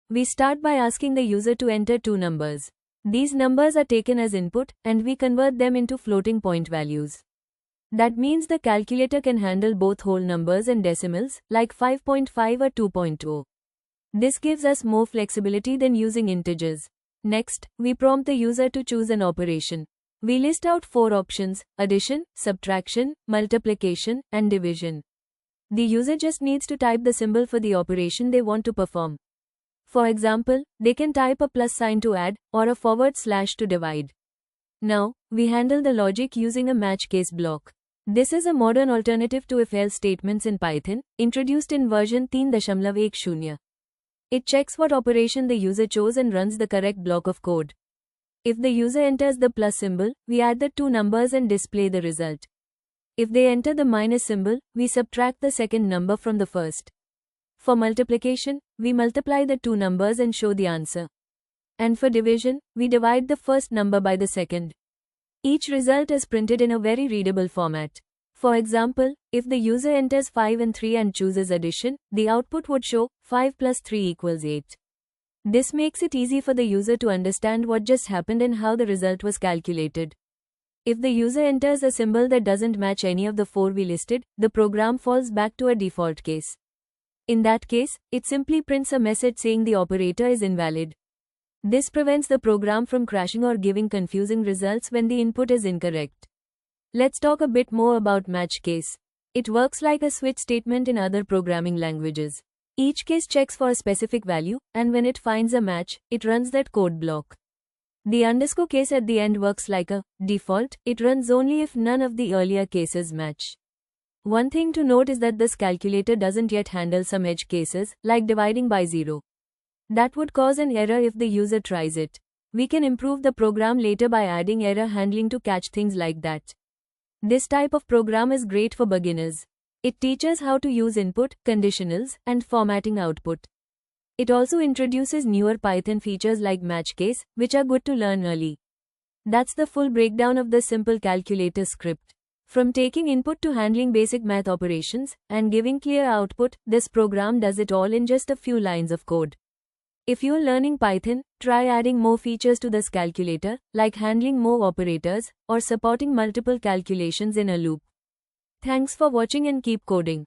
We start by asking the user to enter two numbers. These numbers are taken as input, and we convert them into floating point values. That means the calculator can handle both whole numbers and decimals, like 5.5 or 2.0. This gives us more flexibility than using integers. Next, we prompt the user to choose an operation. We list out 4 options: addition, subtraction, multiplication, and division. The user just needs to type the symbol for the operation they want to perform. For example, they can type a plus sign to add, or a forward slash to divide. Now, we handle the logic using a match case block. This is a modern alternative to if-else statements in Python, introduced in version 3.10. It checks what operation the user chose and runs the correct block of code. If the user enters the plus symbol, we add the two numbers and display the result. If they enter the minus symbol, we subtract the second number from the first. For multiplication, we multiply the two numbers and show the answer. And for division, we divide the first number by the second. Each result is printed in a very readable format. For example, if the user enters 5 and 3 and chooses addition, the output would show 5 plus 3 equals 8. This makes it easy for the user to understand what just happened and how the result was calculated. If the user enters a symbol that doesn't match any of the 4 we listed, the program falls back to a default case. In that case, it simply prints a message saying the operator is invalid. This prevents the program from crashing or giving confusing results when the input is incorrect. Let's talk a bit more about match case. It works like a switch statement in other programming languages. Each case checks for a specific value, and when it finds a match, it runs that code block. The underscore case at the end works like a default. It runs only if none of the earlier cases match. One thing to note is that this calculator doesn't yet handle some edge cases, like dividing by 0. That would cause an error if the user tries it. We can improve the program later by adding error handling to catch things like that. This type of program is great for beginners. It teaches how to use input, conditionals, and formatting output. It also introduces newer Python features like match case, which are good to learn early. That's the full breakdown of the simple calculator script. From taking input to handling basic math operations and giving clear output, this program does it all in just a few lines of code. If you're learning Python, try adding more features to this calculator, like handling more operators or supporting multiple calculations in a loop. Thanks for watching and keep coding.